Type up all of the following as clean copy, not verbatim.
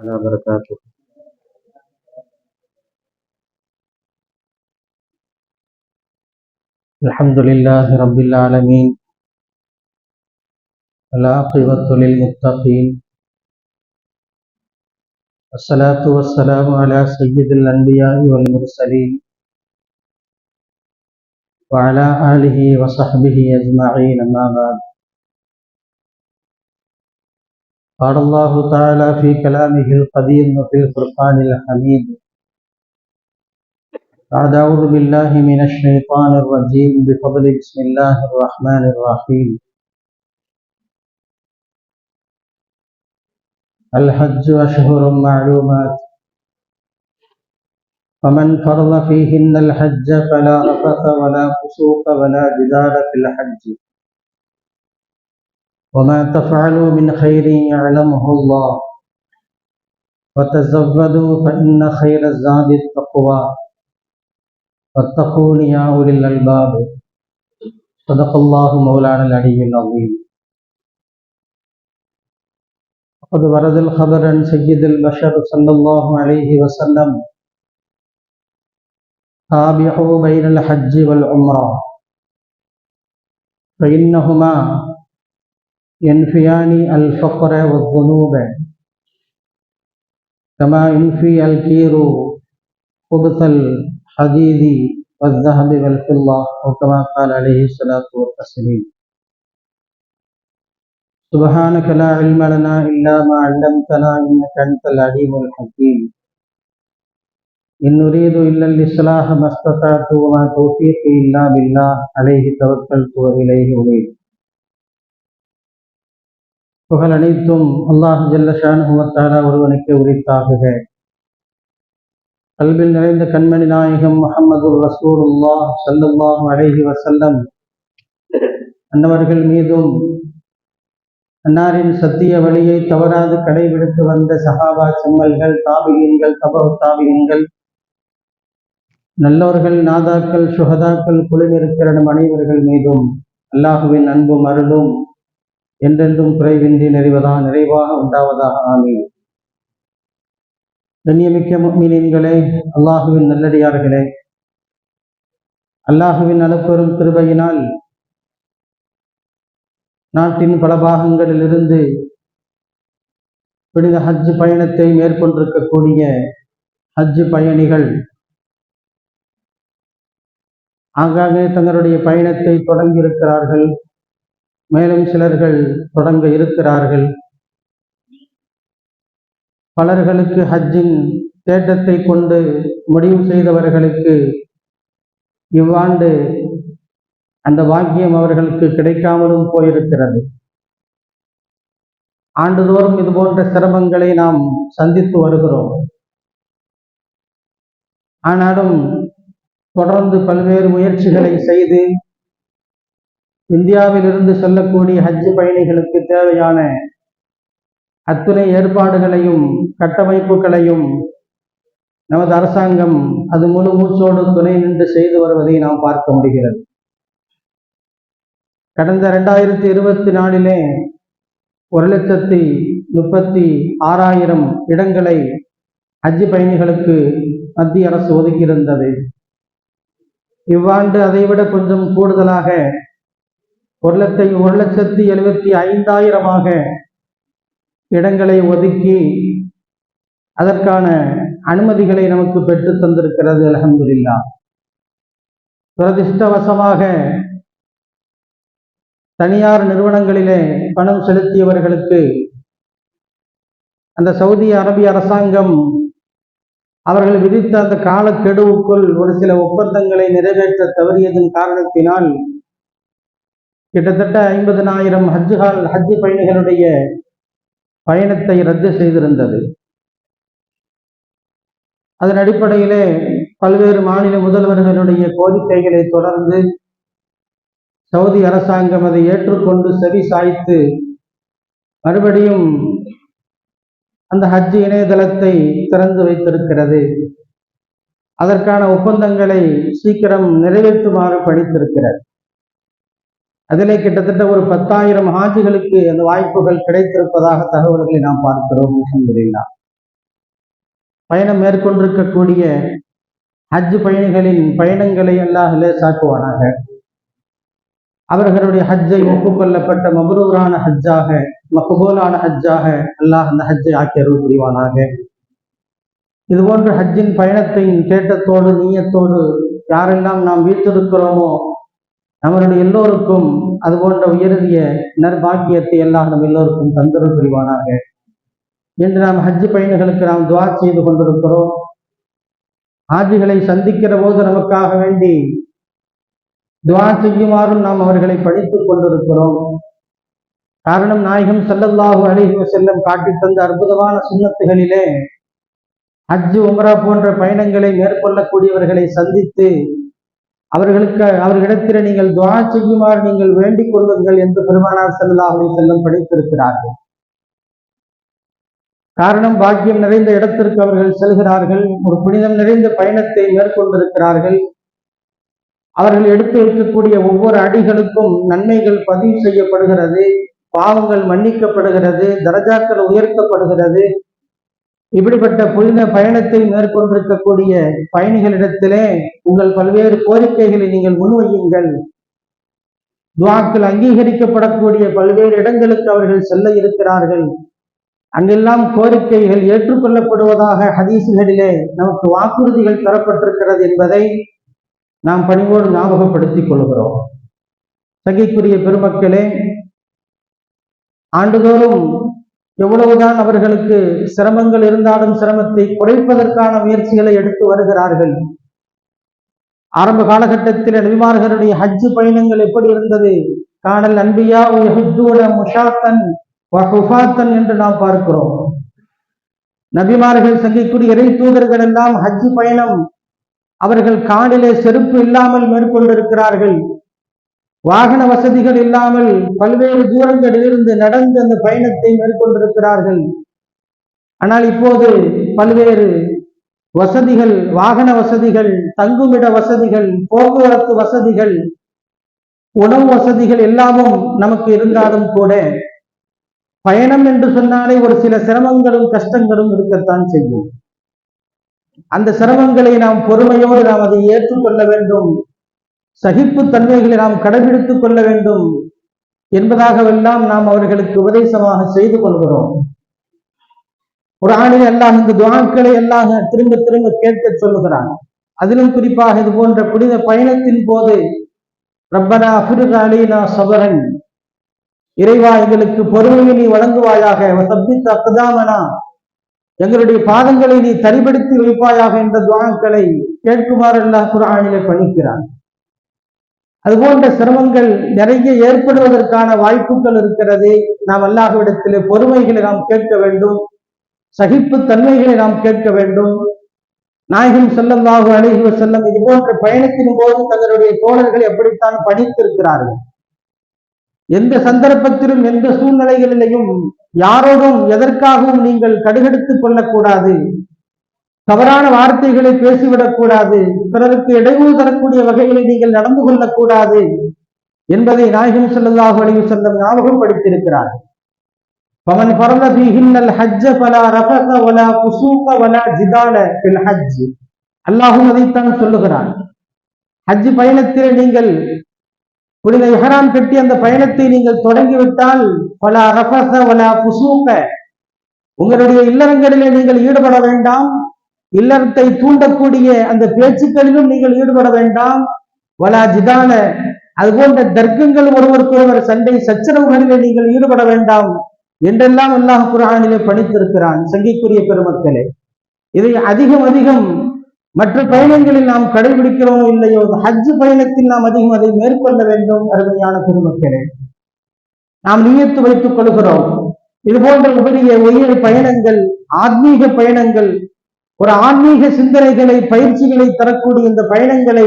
تعالى وبركاته. الحمد لله رب العالمين، والعاقبة للمتقين، والصلاة والسلام على سيد الأنبياء والمرسلين وعلى آله وصحبه أجمعين، أما بعد. قال الله تعالى في كلامه القديم وفي الفرقان الحميد: بعد أعوذ بالله من الشيطان الرجيم بفضل بسم الله الرحمن الرحيم. الحج أشهر معلومات، فمن فرض فيهن الحج فلا رفث ولا فسوق ولا جدال في الحج، وما تفعلوا من خير يعلمه الله، وتزودوا فإن خير الزاد التقوى، واتقون يا أولي الألباب. صدق الله مولانا العلي العظيم. وقد ورد الخبر عن سيد البشر صلى الله عليه وسلم: تابعوا بين الحج والعمرة، فإنهما ينفيان الفقر والذنوب، كما ينفي الكير خبث الحديد والذهب والفضة، وكما قال عليه الصلاة والتسليم. سبحانك لا علم لنا إلا ما علمتنا إنك أنت العليم الحكيم. إن نريد إلا الإصلاح ما استطعت وما توفيقي إلا بالله عليه توكلت وإليه أنيب. புகழ் அனைத்தும் அல்லாஹ் ஜல்ல ஷானஹு வ தஆலா ஒருவனுக்கு உரித்தாகுக. கல்வில் நிறைந்த கண்மணி நாயகம் முஹம்மது ரசூலுல்லாஹ் ஸல்லல்லாஹு அலைஹி வஸல்லம் அன்னவர்கள் மீதும், அன்னாரின் சத்திய வழியை தவறாது கடைபிடித்து வந்த சஹாபா செம்மல்கள், தாபியீன்கள், தபவு தாபியீன்கள், நல்லோர்கள், நாதாக்கள், சுஹதாக்கள், குழுமிருக்கிற நம் அனைவர்கள் மீதும் அல்லாஹுவின் அன்பும் அருளும் என்றென்றும் குறைவின்றி நிறைவாக உண்டாவதாக. ஆமீன். கண்ணியமிக்க முஃமினீன்களே, அல்லாஹுவின் நல்லடியார்களே, அல்லாஹுவின் அளப்பெரும் கிருபையினால் நாட்டின் பல பாகங்களிலிருந்து புனித ஹஜ் பயணத்தை மேற்கொண்டிருக்கக்கூடிய ஹஜ் பயணிகள் ஆங்காங்கே தங்களுடைய பயணத்தை தொடங்கியிருக்கிறார்கள். மேலும் சிலர்கள் தொடங்க இருக்கிறார்கள். பலர்களுக்கு ஹஜ்ஜின் தேட்டத்தை கொண்டு முடிவு செய்தவர்களுக்கு இவ்வாண்டு அந்த பாக்கியம் அவர்களுக்கு கிடைக்காமலும் போயிருக்கிறது. ஆண்டுதோறும் இது போன்ற சிரமங்களை நாம் சந்தித்து வருகிறோம். ஆனாலும் தொடர்ந்து பல்வேறு முயற்சிகளை செய்து இந்தியாவிலிருந்து செல்லக்கூடிய ஹஜ் பயணிகளுக்கு தேவையான அத்துணை ஏற்பாடுகளையும் கட்டமைப்புகளையும் நமது அரசாங்கம் அது முழு மூச்சோடு துணை நின்று செய்து வருவதை நாம் பார்க்க முடிகிறது. கடந்த 2024 1,36,000 இடங்களை ஹஜ் பயணிகளுக்கு மத்திய அரசு ஒதுக்கியிருந்தது. இவ்வாண்டு அதைவிட கொஞ்சம் கூடுதலாக 1,75,000 இடங்களை ஒதுக்கி அதற்கான அனுமதிகளை நமக்கு பெற்று தந்திருக்கிறது. அல்ஹம்துலில்லாஹ். துரதிர்ஷ்டவசமாக தனியார் நிறுவனங்களிலே பணம் செலுத்தியவர்களுக்கு அந்த சவுதி அரேபிய அரசாங்கம் அவர்கள் விதித்த அந்த காலக்கெடுவுக்குள் ஒரு சில ஒப்பந்தங்களை நிறைவேற்ற தவறியதன் காரணத்தினால் கிட்டத்தட்ட 50,000 ஹஜ் பயணிகளுடைய பயணத்தை ரத்து செய்திருந்தது. அதன் அடிப்படையிலே பல்வேறு மாநில முதல்வர்களுடைய கோரிக்கைகளை தொடர்ந்து சவுதி அரசாங்கம் அதை ஏற்றுக்கொண்டு செவி சாய்த்து மறுபடியும் அந்த ஹஜ் இணையதளத்தை திறந்து வைத்திருக்கிறது. அதற்கான ஒப்பந்தங்களை சீக்கிரம் நிறைவேற்றுமாறு பணித்திருக்கிறது. அதிலே கிட்டத்தட்ட ஒரு 10,000 ஹாஜிகளுக்கு அந்த வாய்ப்புகள் கிடைத்திருப்பதாக தகவல்களை நாம் பார்க்கிறோம். அல்ஹம்துலில்லாஹ். பயணம் மேற்கொண்டிருக்கக்கூடிய ஹஜ் பயணிகளின் பயணங்களை அல்லாஹ் லேசாக்குவானாக. அவர்களுடைய ஹஜ்ஜை ஒப்புக்கொள்ளப்பட்ட மபரூரான ஹஜ்ஜாக, மக்பூலான ஹஜ்ஜாக அல்லாஹ் அந்த ஹஜ்ஜை ஆக்கி அருள் புரிவானாக. இதுபோன்ற ஹஜ்ஜின் பயணத்தின் தேட்டத்தோடு நீயத்தோடு யாரெல்லாம் நாம் வீட்டிருக்கிறோமோ நம்மளுடைய எல்லோருக்கும் அதுபோன்ற உயரிய நற்பாக்கியத்தை எல்லாம் நம் எல்லோருக்கும் தந்தருள் புரிவானாக. இன்று நாம் ஹஜ் பயணிகளுக்கு நாம் துஆ செய்து கொண்டிருக்கிறோம். ஹாஜிகளை சந்திக்கிற போது நமக்காக வேண்டி துஆ செய்யுமாறும் நாம் அவர்களை படித்துக் கொண்டிருக்கிறோம். காரணம், நாயகம் ஸல்லல்லாஹு அலைஹி வஸல்லம் காட்டி தந்த அற்புதமான சுன்னத்துகளிலே ஹஜ் உம்ரா போன்ற பயணங்களை மேற்கொள்ளக்கூடியவர்களை சந்தித்து அவர்களிடத்தில் நீங்கள் துஆ செய்யுமாறு நீங்கள் வேண்டிக் கொள்ளுங்கள் என்று பெருமானார் ஸல்லல்லாஹு அலைஹி வஸல்லம் படித்திருக்கிறார்கள். காரணம், பாக்கியம் நிறைந்த இடத்திற்கு அவர்கள் செல்கிறார்கள், ஒரு புனிதம் நிறைந்த பயணத்தை மேற்கொண்டிருக்கிறார்கள். அவர்கள் எடுத்து வைக்கக்கூடிய ஒவ்வொரு அடிகளுக்கும் நன்மைகள் பதிவு செய்யப்படுகிறது, பாவங்கள் மன்னிக்கப்படுகிறது, தரஜாக்கள் உயர்த்தப்படுகிறது. இப்படிப்பட்ட புனித பயணத்தை மேற்கொண்டிருக்கக்கூடிய பயணிகளிடத்திலே உங்கள் பல்வேறு கோரிக்கைகளை நீங்கள் முன்வையுங்கள். துஆக்கள் அங்கீகரிக்கப்படக்கூடிய பல்வேறு இடங்களுக்கு அவர்கள் செல்ல இருக்கிறார்கள். அங்கெல்லாம் கோரிக்கைகள் ஏற்றுக்கொள்ளப்படுவதாக ஹதீசுகளிலே நமக்கு வாக்குறுதிகள் தரப்பட்டிருக்கிறது என்பதை நாம் பணிவோடு ஞாபகப்படுத்திக் கொள்கிறோம். சகிக்குரிய பெருமக்களே, ஆண்டுதோறும் எவ்வளவுதான் அவர்களுக்கு சிரமங்கள் இருந்தாலும் சிரமத்தை குறைப்பதற்கான முயற்சிகளை எடுத்து வருகிறார்கள். ஆரம்ப காலகட்டத்தில் நபிமார்களுடைய ஹஜ் பயணங்கள் எப்படி இருந்தது? கானல் அன்பியா யஹுஜ்ஜூன முஷாத்தன் வஹுஃபாத்தன் என்று நாம் பார்க்கிறோம். நபிமார்கள், சங்கிக்குரிய இறை தூதர்கள் எல்லாம் ஹஜ் பயணம் அவர்கள் காலிலே செருப்பு இல்லாமல் மேற்கொண்டிருக்கிறார்கள். வாகன வசதிகள் இல்லாமல் பல்வேறு தூரங்களிலிருந்து நடந்து அந்த பயணத்தை மேற்கொண்டிருக்கிறார்கள். ஆனால் இப்போது பல்வேறு வசதிகள், வாகன வசதிகள், தங்குமிட வசதிகள், போக்குவரத்து வசதிகள், உணவு வசதிகள் எல்லாமும் நமக்கு இருந்தாலும் கூட பயணம் என்று சொன்னாலே ஒரு சில சிரமங்களும் கஷ்டங்களும் இருக்கத்தான் செய்யும். அந்த சிரமங்களை நாம் பொறுமையோடு நாம் அதை ஏற்றுக்கொள்ள வேண்டும், சகிப்பு தன்மைகளை நாம் கடைபிடித்துக் கொள்ள வேண்டும் என்பதாகவெல்லாம் நாம் அவர்களுக்கு உபதேசமாக செய்து கொள்கிறோம். குர்ஆனில் அல்லாஹ் இந்த துஆக்களை எல்லாம் திரும்ப திரும்ப கேட்க சொல்லுகிறான். அதிலும் குறிப்பாக இது போன்ற புனித பயணத்தின் போது ரப்பனா அஃப்ரிக் அலைனா ஸபரன், இறைவா எங்களுக்கு பொறுமையை நீ வழங்குவாயாக, வஸப்பித் அக்தாமனா, எங்களுடைய பாதங்களை நீ தரிபடுத்தி வைப்பாயாக என்ற துஆக்களை கேட்குமாறு அல்லாஹ் குர்ஆனிலே பணிக்கிறான். அதுபோன்ற சிரமங்கள் நிறைய ஏற்படுவதற்கான வாய்ப்புகள் இருக்கிறது. நாம் அல்லாஹ்விடத்திலே பொறுமைகளை நாம் கேட்க வேண்டும், சகிப்பு தன்மைகளை நாம் கேட்க வேண்டும். நாயகம் ஸல்லல்லாஹு அலைஹி வஸல்லம் இது போன்ற பயணத்தின் போது தங்களுடைய தோழர்களை எப்படித்தான் பணித்திருக்கிறார்கள். எந்த சந்தர்ப்பத்திலும் எந்த சூழ்நிலைகளிலையும் யாரோடும் எதற்காகவும் நீங்கள் கடுகெடுத்துக் கொள்ளக்கூடாது, தவறான வார்த்தைகளை பேசிவிடக் கூடாது, பிறருக்கு இடையூறு தரக்கூடிய வகைகளை நீங்கள் நடந்து கொள்ளக்கூடாது என்பதை நாயகம் ஸல்லல்லாஹு அலைஹி வஸல்லம் ஞாபகம் படுத்தியிருக்கிறார். ஃபமன் ஃபரத ஃபீஹின்னல் ஹஜ்ஜ ஃபலா ரஃபஸ வலா ஃபுசூக வலா ஜிதால ஃபில் ஹஜ். அல்லாஹ்வும் அதைத்தான் சொல்லுகிறான். ஹஜ் பயணத்தில் நீங்கள் புனித இஹ்ராம் கட்டி அந்த பயணத்தை நீங்கள் தொடங்கிவிட்டால் ஃபலா ரஃபஸ வலா ஃபுசூக, உங்களுடைய இல்லறங்களிலே நீங்கள் ஈடுபட வேண்டாம், இல்லறத்தை தூண்டக்கூடிய அந்த பேச்சுக்களிலும் நீங்கள் ஈடுபட வேண்டாம், வலா ஜிதால, அதுபோன்ற தர்க்கங்கள் ஒருவருக்கொருவர் சண்டை சச்சரவுகளிலே நீங்கள் ஈடுபட வேண்டாம் என்றெல்லாம் அல்லாஹ் குர்ஆனிலே பணித்திருக்கிறான். சங்கிக்குரிய பெருமக்களே, இதை அதிகம் மற்ற பயணங்களில் நாம் கடைபிடிக்கிறோமோ இல்லையோ, ஹஜ் பயணத்தில் நாம் அதிகம் அதை மேற்கொள்ள வேண்டும். அருமையான பெருமக்களே, நாம் நியத்து வைத்துக் கொள்கிறோம். இது போன்ற உயர் பயணங்கள், ஆத்மீக பயணங்கள், ஒரு ஆன்மீக சிந்தனைகளை பயிற்சிகளை தரக்கூடிய இந்த பயணங்களை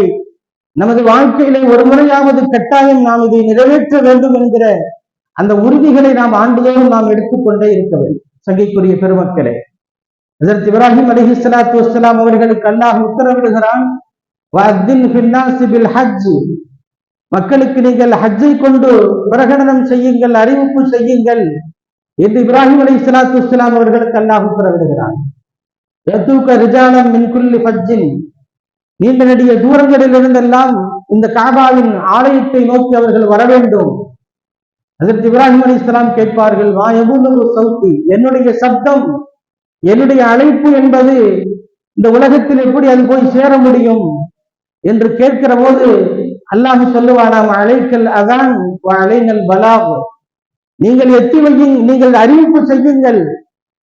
நமது வாழ்க்கையிலே ஒரு முறையாவது கட்டாயம் நாம் இதை நிறைவேற்ற வேண்டும் என்கிற அந்த உறுதிகளை நாம் ஆண்டுதோறும் நாம் எடுத்துக்கொண்டே இருக்க வேண்டும். சங்கைக்குரிய பெருமக்களே, ஹஜ்ரத் இப்ராஹிம் அலைஹிஸ்ஸலாத்து வஸ்ஸலாம் அவர்களுக்கு அல்லாஹ் உத்தரவிடுகிறான், வஅத்தின் ஃபின்னாஸி பில் ஹஜ், மக்களுக்கு நீங்கள் ஹஜ்ஜை கொண்டு பிரகடனம் செய்யுங்கள், அறிவிப்பு செய்யுங்கள் என்று இப்ராஹிம் அலைஹிஸ்ஸலாத்து வஸ்ஸலாம் அவர்களுக்கு அல்லாஹ் உத்தரவிடுகிறான். நீண்ட நெடிய தூரங்களில் இருந்தெல்லாம் இந்த காபாவின் ஆலயத்தை நோக்கி அவர்கள் வர வேண்டும். அதற்கு இப்ராஹிம் அலைஹிஸ்ஸலாம் கேட்பார்கள், சௌத்தி, என்னுடைய சப்தம், என்னுடைய அழைப்பு என்பது இந்த உலகத்தில் எப்படி அது போய் சேர முடியும் என்று கேட்கிற போது அல்லாஹ் சொல்லுவானாம், அழைக்கல் அதான் அலைனல் பலாக், நீங்கள் எத்தி வையும், நீங்கள் அறிவிப்பு செய்யுங்கள்,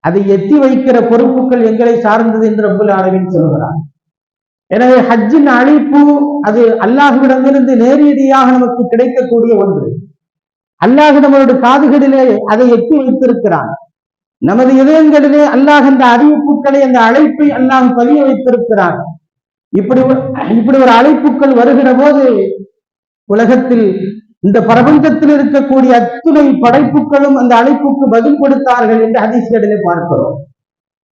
அதை எத்தி வைக்கிற பொறுப்புகள் எங்களை சார்ந்தது என்று ரப்புல் ஆலமீன் சொல்கிறார். எனவே ஹஜ்ஜின் அழைப்பு அது அல்லாஹ்விடமிருந்து நேரடியாக நமக்கு கிடைக்கக்கூடிய ஒன்று. அல்லாஹ் நம்மளுடைய காதுகளிலே அதை எட்டி வைத்திருக்கிறான். நமது இதயங்களிலே அல்லாஹ் அந்த அறிவிப்புகளை, அந்த அழைப்பை அல்லாஹ் பதிய வைத்திருக்கிறான். இப்படி ஒரு அழைப்புகள் வருகிற போது உலகத்தில் இந்த பிரபஞ்சத்தில் இருக்கக்கூடிய அத்துணை படைப்புகளும் அந்த அழைப்புக்கு பதில் கொடுத்தார்கள் என்று ஹதீஸ்களிலே பார்க்கிறோம்.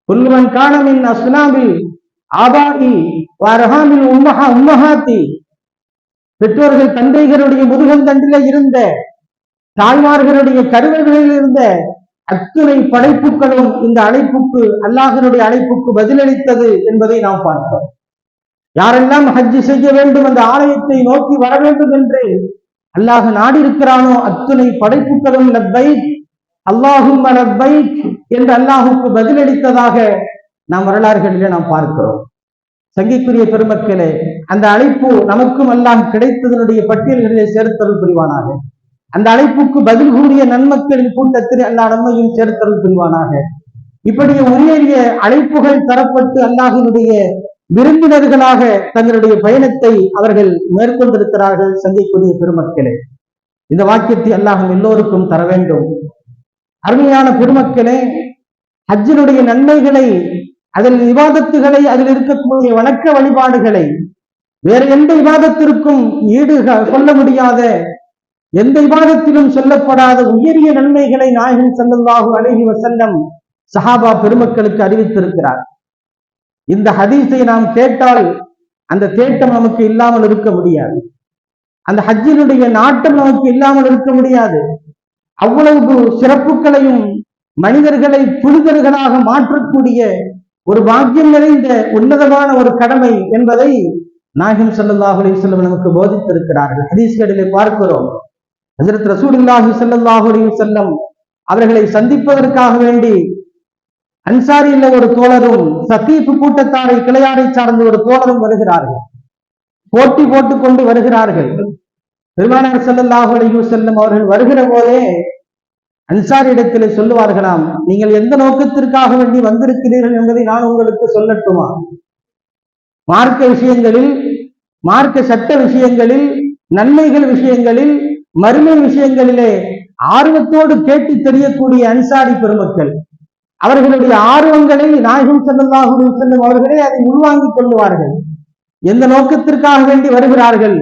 குல்லுமன் கானமின் அஸ்னாபில் ஆபாஇ வரஹாமில் உம்மஹாத்தி, பெற்றோர்கள் தந்தைகளுடைய முதுகந்தண்டிலே இருந்த, தாய்மார்களுடைய கருவறைகளில் இருந்த அத்துணை படைப்புகளும் இந்த அழைப்புக்கு, அல்லாஹ்வினுடைய அழைப்புக்கு பதிலளித்தது என்பதை நாம் பார்க்கிறோம். யாரெல்லாம் ஹஜ் செய்ய வேண்டும், அந்த ஆலயத்தை நோக்கி வர வேண்டும் என்று அல்லாஹ் நாடி இருக்கிறானோ அத்துணை படைப்புகளும் லப்பைக் அல்லாஹும்ம லப்பைக் என்று அல்லாஹுக்கு பதிலளித்ததாக நாம் வரலாறுகளிலே நாம் பார்க்கிறோம். சங்கைக்குரிய பெருமக்களே, அந்த அழைப்பு நமக்கும் அல்லாஹ் கிடைத்ததனுடைய பட்டியல்களிலே சேர்த்தருள் புரிவானாக. அந்த அழைப்புக்கு பதில் கூறிய நன்மக்களின் கூட்டத்தில் அல்லாஹ் நம்மையும் சேர்த்தருள் புரிவானாக. இப்படி உரிய அழைப்புகள் தரப்பட்டு அல்லாஹினுடைய விருந்தினர்களாக தங்களுடைய பயணத்தை அவர்கள் மேற்கொண்டிருக்கிறார்கள். சங்கைக்குரிய பெருமக்களே, இந்த வாக்கியத்தை அல்லாஹ் எல்லோருக்கும் தர வேண்டும். அருமையான பெருமக்களே, ஹஜ்ஜினுடைய நன்மைகளை, அதில் விவாதத்துகளை, அதில் இருக்கக்கூடிய வணக்க வழிபாடுகளை வேற எந்த விவாதத்திற்கும் ஈடு கொள்ள முடியாத, எந்த விவாதத்திலும் சொல்லப்படாத உயரிய நன்மைகளை நாயகம் ஸல்லல்லாஹு அலைஹி வஸல்லம் சஹாபா பெருமக்களுக்கு அறிவித்திருக்கிறார். இந்த ஹதீஸை நாம் கேட்டால் அந்த தேட்டம் நமக்கு இல்லாமல் இருக்க முடியாது. அந்த ஹஜ்ஜினுடைய நாட்டம் நமக்கு இல்லாமல் இருக்க முடியாது. அவ்வளவு சிறப்புகளையும் மனிதர்களை புனிதர்களாக மாற்றக்கூடிய ஒரு பாக்கியம் நிறைந்த உன்னதமான ஒரு கடமை என்பதை நாயகம் ஸல்லல்லாஹு அலைஹி வஸல்லம் நமக்கு போதித்திருக்கிறார்கள். ஹதீஸ்களிலே பார்க்கிறோம். ஹஜ்ரத் ரசூலுல்லாஹி ஸல்லல்லாஹு அலைஹி வஸல்லம் அவர்களை சந்திப்பதற்காக வேண்டி அன்சாரியில ஒரு தோழரும் சகீஃப் கூட்டத்தாரை கிளையாரை சார்ந்த ஒரு தோழரும் வருகிறார்கள். போட்டி போட்டுக் கொண்டு வருகிறார்கள். பெருமானார் ஸல்லல்லாஹு அலைஹி வஸல்லம் அவர்கள் வருகிற போதே அன்சாரி இடத்திலே சொல்லுவார்களாம், நீங்கள் எந்த நோக்கத்திற்காக வேண்டி வந்திருக்கிறீர்கள் என்பதை நான் உங்களுக்கு சொல்லட்டுமா? மார்க்க விஷயங்களில், மார்க்க சட்ட விஷயங்களில், நன்மைகள் விஷயங்களில், மறுமை விஷயங்களிலே ஆர்வத்தோடு கேட்டு தெரியக்கூடிய அன்சாரி பெருமக்கள், அவர்களுடைய ஆர்வங்களை நாயகம் ஸல்லல்லாஹு அலைஹி வஸல்லம் அவர்களே அதை உள்வாங்கிக் கொள்வார்கள். எந்த நோக்கத்திற்காக வேண்டி வருகிறார்கள்,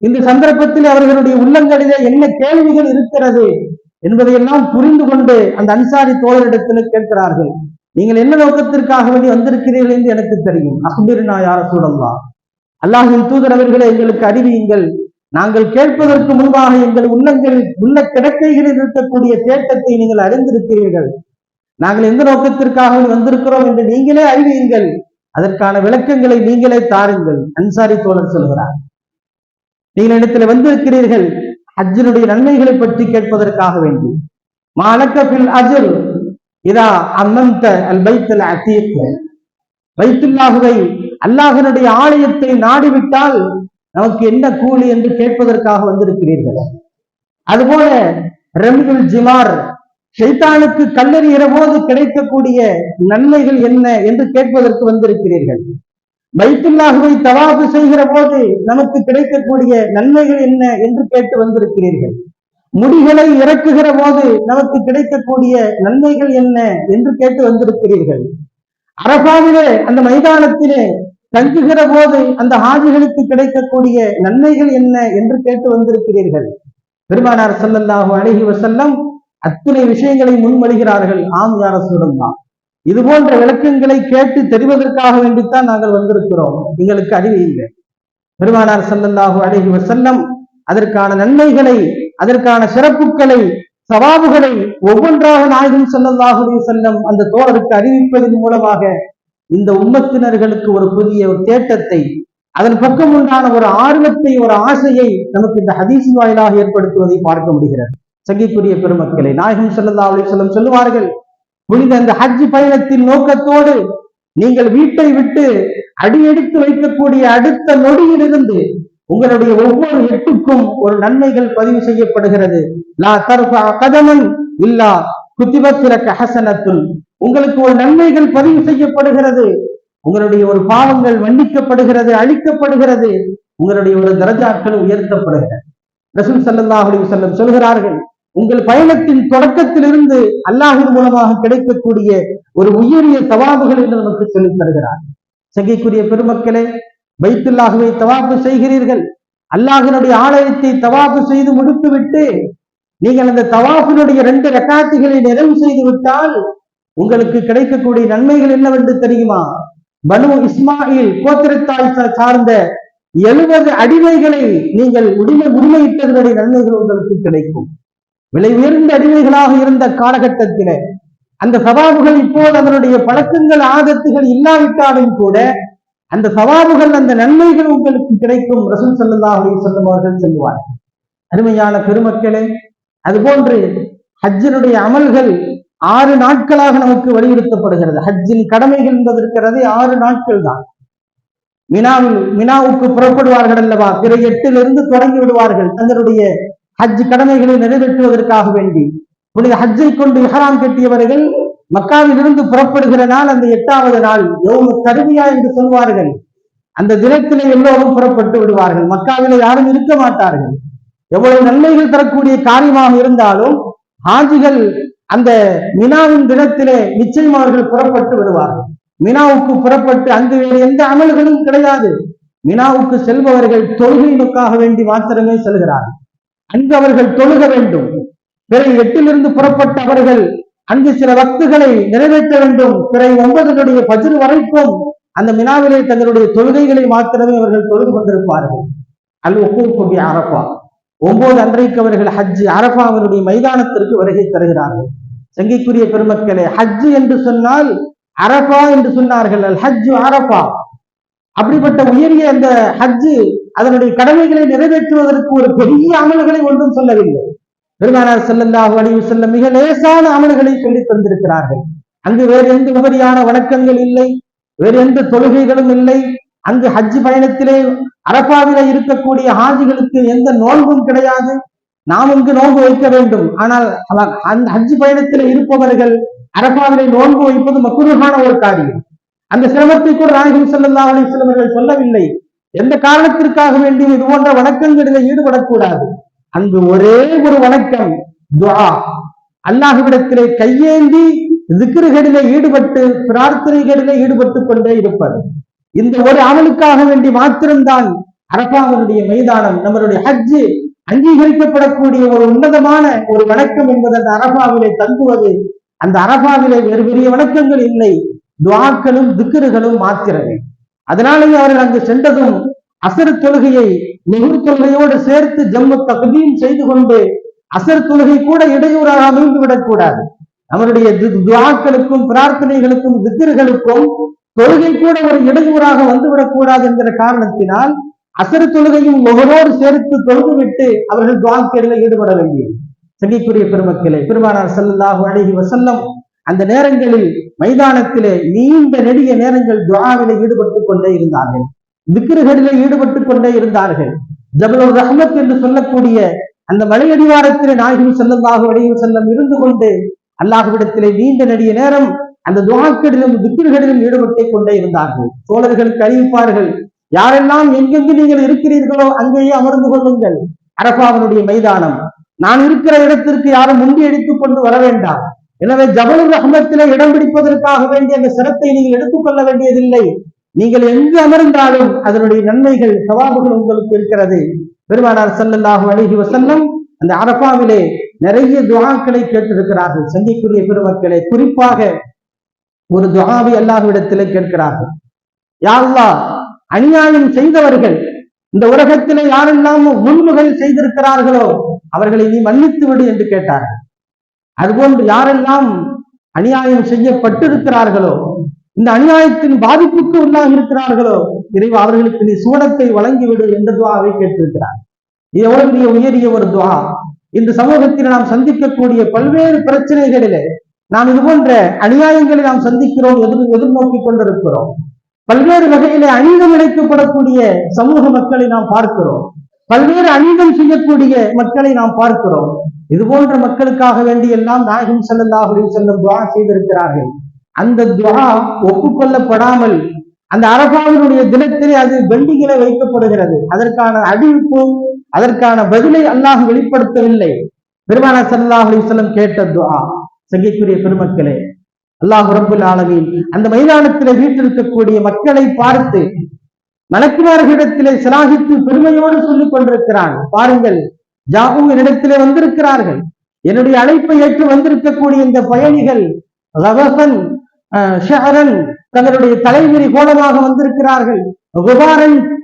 இந்த சந்தர்ப்பத்தில் அவர்களுடைய உள்ளங்களிலே என்ன கேள்விகள் இருக்கிறது என்பதையெல்லாம் புரிந்து கொண்டு அந்த அன்சாரி தோழரிடத்தில் கேட்கிறார்கள். நீங்கள் என்ன நோக்கத்திற்காக வேண்டி வந்திருக்கிறீர்கள் என்று எனக்கு தெரியும். அக்பிர்னா யா ரசூலல்லாஹ், அல்லாஹ்வின் தூதர் அவர்களே எங்களுக்கு அறிவியுங்கள். நாங்கள் கேட்பதற்கு முன்பாக எங்கள் உள்ள கிடக்கைகளில் இருக்கக்கூடிய தேட்டத்தை நீங்கள் அறிந்திருக்கிறீர்கள். நாங்கள் எந்த நோக்கத்திற்காக வந்திருக்கிறோம் என்று நீங்களே அறிவியுங்கள், அதற்கான விளக்கங்களை நீங்களே தாருங்கள். அன்சாரி தோழர் சொல்கிறார், நீங்கள் இடத்துல வந்திருக்கிறீர்கள் ஹஜ்ஜினுடைய நன்மைகளை பற்றி கேட்பதற்காக வேண்டி. மாலக்கபில் அஜர் இதா அம்மந்த அல் பைத்துல் அதீக், பைத்துல்லாஹுவை அல்லாஹ்வினுடைய ஆலயத்தை நாடிவிட்டால் நமக்கு என்ன கூலி என்று கேட்பதற்காக வந்திருக்கிறீர்கள். அதுபோல ரம்யுல் ஜிமார், ஷைத்தானுக்கு கல்லெறிகிற போது கிடைக்கக்கூடிய நன்மைகள் என்ன என்று கேட்பதற்கு வந்திருக்கிறீர்கள். பைத்துல்லாஹுவை தவாஃப் செய்கிற போது நமக்கு கிடைக்கக்கூடிய நன்மைகள் என்ன என்று கேட்டு வந்திருக்கிறீர்கள். முடிகளை இறக்குகிற போது நமக்கு கிடைக்கக்கூடிய நன்மைகள் என்ன என்று கேட்டு வந்திருக்கிறீர்கள். அரபாவிலே அந்த மைதானத்திலே தங்குகிற போது அந்த ஹாஜிகளுக்கு கிடைக்கக்கூடிய நன்மைகள் என்ன என்று கேட்டு வந்திருக்கிறீர்கள். பெருமானார் ஸல்லல்லாஹு அலைஹி வஸல்லம் அத்தனை விஷயங்களை முன்மொழிகிறார்கள். ஆம் யா ரசூலல்லாஹ், இது போன்ற விளக்கங்களை கேட்டு தெரிவதற்காக வேண்டித்தான் நாங்கள் வந்திருக்கிறோம், எங்களுக்கு அறிவியுங்கள். பெருமானார் ஸல்லல்லாஹு அலைஹி வஸல்லம் அதற்கான நன்மைகளை, அதற்கான சிறப்புகளை, சவாபுகளை ஒவ்வொன்றாக நாயகம் ஸல்லல்லாஹு அலைஹி வஸல்லம் அந்த தோழருக்கு அறிவிப்பதன் மூலமாக இந்த உம்மத்தினர்களுக்கு ஒரு புதிய ஒரு தேட்டத்தை, அதன் பக்கம் உண்டான ஒரு ஆர்வத்தை, ஒரு ஆசையை நமக்கு இந்த ஹதீஸ் வாயிலாக ஏற்படுத்துவதை பார்க்க முடிகிறது. சங்கிக்குரிய பெருமக்களை, நாயகம் ஸல்லல்லாஹு அலைஹி வஸல்லம் சொல்லுவார்கள், புனித இந்த ஹஜ் பயணத்தின் நோக்கத்தோடு நீங்கள் வீட்டை விட்டு அடியெடுத்து வைக்கக்கூடிய அடுத்த நொடியிலிருந்து உங்களுடைய ஒவ்வொரு எட்டுக்கும் ஒரு நன்மைகள் பதிவு செய்யப்படுகிறது. லா தர்ஃபா கதமன் இல்லா குத்திபத் லக ஹஸனத்துன், உங்களுக்கு ஒரு நன்மைகள் பதிவு செய்யப்படுகிறது, உங்களுடைய ஒரு பாவங்கள் மன்னிக்கப்படுகிறது, அழிக்கப்படுகிறது, உங்களுடைய ஒரு தரஜாக்கள் உயர்த்தப்படுகிறது. ரசூல் ஸல்லல்லாஹு அலைஹி வஸல்லம் சொல்கிறார்கள், உங்கள் பயணத்தின் தொடக்கத்திலிருந்து அல்லாஹ்வின் மூலமாக கிடைக்கக்கூடிய ஒரு உயரிய தவாபுகள் என்று நமக்கு சொல்லித் தருகிறார். சங்கைக்குரிய பெருமக்களே, பைத்துல்லாஹ்வை தவாபு செய்கிறீர்கள், அல்லாஹ்வினுடைய ஆலயத்தை தவாபு செய்து முடித்துவிட்டு நீங்கள் அந்த தவாஃபினுடைய 2 ரக்காத்துகளை நிறைவு செய்து விட்டால் உங்களுக்கு கிடைக்கக்கூடிய நன்மைகள் என்னவென்று தெரியுமா? பனு இஸ்மாயில் கோத்திரத்தாய் சார்ந்த 70 அடிமைகளை நீங்கள் உரிமையிட்டதனுடைய நன்மைகள் உங்களுக்கு கிடைக்கும். விலை உயர்ந்த அடிமைகளாக இருந்த காலகட்டத்திலே அந்த சவாபுகள் இப்போது அதனுடைய பழக்கங்கள் ஆதத்துகள் இல்லாவிட்டாலும் கூட அந்த சவாபுகள், அந்த நன்மைகள் உங்களுக்கு கிடைக்கும். ரசூல் ஸல்லல்லாஹு அலைஹி வஸல்லம் அவர்கள் சொல்லுவார்கள். அருமையான பெருமக்களே, அதுபோன்று ஹஜ்ஜினுடைய அமல்கள் 6 நாட்களாக நமக்கு வலியுறுத்தப்படுகிறது. ஹஜ்ஜின் கடமைகள் என்பது இருக்கிறது 6 நாட்கள் தான். மினாவுக்கு புறப்படுவார்கள் அல்லவா, பிற 8லிருந்து தொடங்கி விடுவார்கள் தங்களுடைய ஹஜ் கடமைகளை நிறைவேற்றுவதற்காக வேண்டி. புனித ஹஜ்ஜை கொண்டு இஹ்ராம் கட்டியவர்கள் மக்காவில் இருந்து புறப்படுகிற நாள் அந்த 8வது நாள் யௌமு தர்வியா என்று சொல்வார்கள். அந்த தினத்திலே எல்லோரும் புறப்பட்டு விடுவார்கள். மக்காவிலே யாரும் இருக்க மாட்டார்கள். எவ்வளவு நன்மைகள் தரக்கூடிய காரியமாக இருந்தாலும் ஹாஜிகள் அந்த மினாவின் தினத்திலே நிச்சயம் அவர்கள் புறப்பட்டு விடுவார்கள். மினாவுக்கு புறப்பட்டு அங்கு வேறு எந்த அமல்களும் கிடையாது. மினாவுக்கு செல்பவர்கள் தொழுகைக்காக வேண்டி மாத்திரமே செல்கிறார்கள். அங்கு அவர்கள் தொழுக வேண்டும். பிறை 8லிருந்து புறப்பட்ட அவர்கள் அங்கு சில வக்துகளை நிறைவேற்ற வேண்டும். பிறை 9 ஃபஜ்ர் வரைக்கும் அந்த மினாவிலே தங்களுடைய தொழுகைகளை மாத்திரமே அவர்கள் தொழுது கொண்டிருப்பார்கள். அல் வகூஃபு பி அரஃபா, 9 அன்றைக்கு அவர்கள் ஹஜ் அரஃபா அவருடைய மைதானத்திற்கு வருகை தருகிறார்கள். சங்கைக்குரிய பெருமக்களே, ஹஜ் என்று சொன்னால் அரஃபா என்று சொன்னார்கள். அல் ஹஜ் அரஃபா. அப்படிப்பட்ட உயரிய அந்த ஹஜ் அதனுடைய கடமைகளை நிறைவேற்றுவதற்கு ஒரு பெரிய அமல்களை ஒன்றும் சொல்லவில்லை. பெருமானார் ஸல்லல்லாஹு அலைஹி வஸல்லம் மிக லேசான அமல்களை சொல்லித் தந்திருக்கிறார்கள். அங்கு வேறு எந்த உபரியான வணக்கங்கள் இல்லை, வேறு எந்த தொழுகைகளும் இல்லை. அங்கு ஹஜ் பயணத்திலே அரஃபாவிலே இருக்கக்கூடிய ஹாஜிகளுக்கு எந்த நோன்பும் கிடையாது. நாம் இங்கு நோன்பு வைக்க வேண்டும். ஆனால் அந்த ஹஜ் பயணத்திலே இருப்பவர்கள் அரஃபாவிலே நோன்பு வைப்பது மக்ரூஹான ஒரு காரியம். அந்த சிரமத்தை கூட நாயகம் ஸல்லல்லாஹு அலைஹி வஸல்லம் அவர்கள் சொல்லவில்லை. எந்த காரணத்திற்காக வேண்டி இது போன்ற வணக்கங்களில் ஈடுபடக்கூடாது. அங்கு ஒரே ஒரு வணக்கம், துஆ, அல்லாஹ்விடத்திலே கையேந்தி திக்ருகளிலே ஈடுபட்டு பிரார்த்தனைகளிலே ஈடுபட்டுக் கொண்டே இருப்பது. இந்த ஒரு அமலுக்காக வேண்டி மாத்திரம்தான் அரஃபாவுடைய மைதானம், நம்மளுடைய ஹஜ் அங்கீகரிக்கப்படக்கூடிய ஒரு உன்னதமான ஒரு வணக்கம் என்பது அந்த அரஃபாவிலே தங்குவது. அந்த அரஃபாவிலே வேறு பெரிய வணக்கங்கள் இல்லை, துஆக்களும் திக்ருகளும் மாத்திரமே. அதனாலேயே அவர்கள் அங்கு சென்றதும் அசர் தொழுகையை நுஹர் தொழுகையோடு சேர்த்து ஜம்மு தக்தீம் செய்து கொண்டு அசர் தொழுகை கூட இடையூறாக அமைந்து விடக்கூடாது. நம்மளுடைய துஆக்களுக்கும் பிரார்த்தனைகளுக்கும் திக்ருகளுக்கும் தொழுகை கூட ஒரு இடையூறாக வந்துவிடக்கூடாது என்கிற காரணத்தினால் அசர் தொழுகையும் நுஹரோடு சேர்த்து தொழுதுவிட்டு அவர்கள் துஆக்களில் ஈடுபட வேண்டியது. சங்கைக்குரிய பெருமக்களே, பெருமானார் ஸல்லல்லாஹு அலைஹி வஸல்லம் அந்த நேரங்களில் மைதானத்திலே நீண்ட நெடிய நேரங்கள் துஆவிலே ஈடுபட்டுக் கொண்டே இருந்தார்கள், திக்ருகளிலே ஈடுபட்டுக் கொண்டே இருந்தார்கள். ஜபலுர் ரஹ்மத் என்று சொல்லக்கூடிய அந்த மலையடிவாரத்திலே நாயகம் ஸல்லல்லாஹு அலைஹி வஸல்லம் இருந்து கொண்டு அல்லாஹ்விடத்திலே நீண்ட நெடிய நேரம் அந்த துஆக்களிலும் திக்ருகளிலும் ஈடுபட்டுக் கொண்டே இருந்தார்கள். தோழர்களுக்கு அறிவிப்பார்கள், யாரெல்லாம் எங்கெங்கு நீங்கள் இருக்கிறீர்களோ அங்கேயே அமர்ந்து கொள்ளுங்கள். அரஃபாவுடைய மைதானம், நான் இருக்கிற இடத்திற்கு யாரும் முண்டி அடித்துக் கொண்டு வர வேண்டாம். எனவே ஜபலுர் ரஹ்மத்திலே இடம் பிடிப்பதற்காக வேண்டிய அந்த சிரத்தை நீங்கள் எடுத்துக்கொள்ள வேண்டியதில்லை. நீங்கள் எங்கு அமர்ந்தாலும் அதனுடைய நன்மைகள் சவாபுகள் உங்களுக்கு இருக்கிறது. பெருமானார் ஸல்லல்லாஹு அலைஹி வஸல்லம் அந்த அரஃபாவிலே நிறைய துஆக்களை கேட்டிருக்கிறார்கள். சங்கைக்குரிய பெருமக்களே, குறிப்பாக ஒரு துஆவை அல்லாஹ்விடத்திலே கேட்கிறார்கள். யா அல்லாஹ், அநியாயம் செய்தவர்கள் இந்த உலகத்திலே யாரெல்லாம் முன்முகள் செய்திருக்கிறார்களோ அவர்களை நீ மன்னித்து விடு என்று கேட்டார்கள். அதுபோன்று யாரெல்லாம் அநியாயம் செய்யப்பட்டிருக்கிறார்களோ இந்த அநியாயத்தின் பாதிப்புக்கு உள்ளாக இருக்கிறார்களோ இறைவா அவர்களுக்கு நீ சுவனத்தை வழங்கிவிடு என்ற துஆவை கேட்டிருக்கிறார். இது எவ்வளவு பெரிய உயரிய ஒரு துஆ. இந்த சமூகத்தில் நாம் சந்திக்கக்கூடிய பல்வேறு பிரச்சனைகளிலே நாம் இது போன்ற அநியாயங்களை நாம் சந்திக்கிறோம், எதிர்நோக்கி கொண்டிருக்கிறோம். பல்வேறு வகையிலே அநீதம் இழைக்கப்படக்கூடிய சமூக மக்களை நாம் பார்க்கிறோம். பல்வேறு அநீதம் செய்யக்கூடிய மக்களை நாம் பார்க்கிறோம். இது போன்ற மக்களுக்காக வேண்டி எல்லாம் நாயகம் ஸல்லல்லாஹு அலைஹி வஸல்லம் துஆ செய்திருக்கிறார்கள். அந்த துஆ ஒப்புக்கொள்ளப்படாமல் அந்த அரபாவினுடைய தினத்திலே அது பெண்டிங்கிலே வைக்கப்படுகிறது. அதற்கான அறிவிப்பு, அதற்கான பதிலை அல்லாஹ் வெளிப்படுத்தவில்லை. பெருமானார் ஸல்லல்லாஹு அலைஹி வஸல்லம் கேட்ட துஆ. சங்கைக்குரிய பெருமக்களே, அல்லாஹ் ரப்பல் ஆலமீன் அந்த மைதானத்திலே வீட்டிருக்கக்கூடிய மக்களை பார்த்து மலக்குமார்களிடத்திலே சிலாகித்து பெருமையோடு சொல்லிக் கொண்டிருக்கிறான். பாருங்கள், ஜாவும் என்னிடத்திலே வந்திருக்கிறார்கள், என்னுடைய அழைப்பை ஏற்று வந்திருக்கக்கூடிய இந்த பயணிகள் தங்களுடைய தலைவிரி கோலமாக வந்திருக்கிறார்கள்,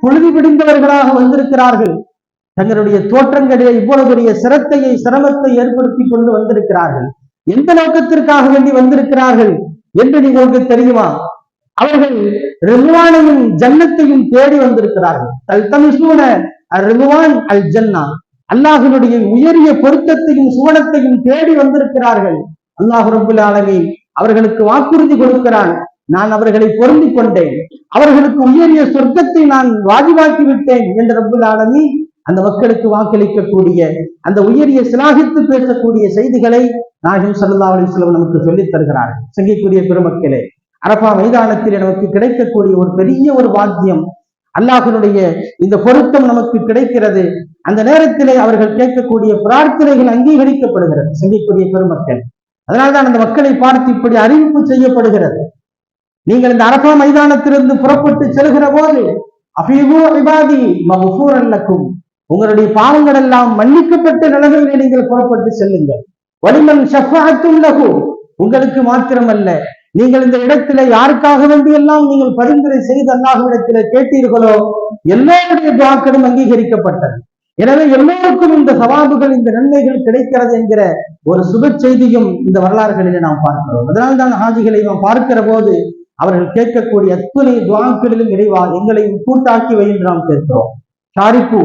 புழுதி பிடிந்தவர்களாக வந்திருக்கிறார்கள், தங்களுடைய தோற்றங்களிலே இவ்வளவு பெரிய சிரமத்தை ஏற்படுத்தி கொண்டு வந்திருக்கிறார்கள். எந்த நோக்கத்திற்காக வேண்டி வந்திருக்கிறார்கள் என்று உங்களுக்கு தெரியுமா? அவர்கள் ரிதுவானையும் ஜன்னத்தையும் தேடி வந்திருக்கிறார்கள். அல்லாஹ்வினுடைய உயரிய பொருத்தத்தையும் சுவனத்தையும் தேடி வந்திருக்கிறார்கள். அல்லாஹ் ரப்பல் ஆலமீன் அவர்களுக்கு வாக்குறுதி கொடுக்கிறான், நான் அவர்களை பொருந்திக் கொண்டேன், அவர்களுக்கு உயரிய சொர்க்கத்தை நான் வாஜிபாக்கி விட்டேன் என்று ரப்பல் ஆலமீன் அந்த மக்களுக்கு வாக்களிக்கக்கூடிய அந்த உயரிய சிலாகித்து பேசக்கூடிய செய்திகளை நாயகம் ஸல்லல்லாஹு அலைஹி வஸல்லம் நமக்கு சொல்லித் தருகிறார்கள். சங்கைக்குரிய பெருமக்களே, அரபா மைதானத்திலே நமக்கு கிடைக்கக்கூடிய ஒரு பெரிய ஒரு வாக்கியம், அல்லாஹ்வினுடைய இந்த பொருத்தம் நமக்கு கிடைக்கிறது. அந்த நேரத்திலே அவர்கள் கேட்கக்கூடிய பிரார்த்தனைகள் அங்கீகரிக்கப்படுகிறது. சங்கைக்குரிய பெருமக்கள், அதனால்தான் அந்த மக்களை பார்த்து இப்படி அறிவிப்பு செய்யப்படுகிறது. நீங்கள் இந்த அரபா மைதானத்திலிருந்து புறப்பட்டு செல்கிற போது அஃபீது இபாதி மக்ஃபூரன் லக்கும், உங்களுடைய பாவங்கள் எல்லாம் மன்னிக்கப்பட்ட நிலைமையிலே நீங்கள் புறப்பட்டு செல்லுங்கள். வலிமன் ஷஃபாஅத்துன் லஹு, உங்களுக்கு மாத்திரமல்ல, நீங்கள் இந்த இடத்திலே யாருக்காக வேண்டியெல்லாம் நீங்கள் பரிந்துரை செய்து அல்லாஹ்விடத்திலே கேட்டீர்களோ எல்லோருடைய துஆக்களும் அங்கீகரிக்கப்பட்டது. எனவே எல்லோருக்கும் இந்த சவாபுகள், இந்த நன்மைகள் கிடைக்கிறது என்கிற ஒரு சுப செய்தியும் இந்த வரலாறுகளிலே நாம் பார்க்கிறோம். அதனால்தான் ஹாஜிகளை நாம் பார்க்கிற போது அவர்கள் கேட்கக்கூடிய அத்துணை துஆக்களிலும் இறைவா எங்களையும் கூட்டாக்கி வை என்று நாம் கேட்கிறோம். ஷாரிப்பு,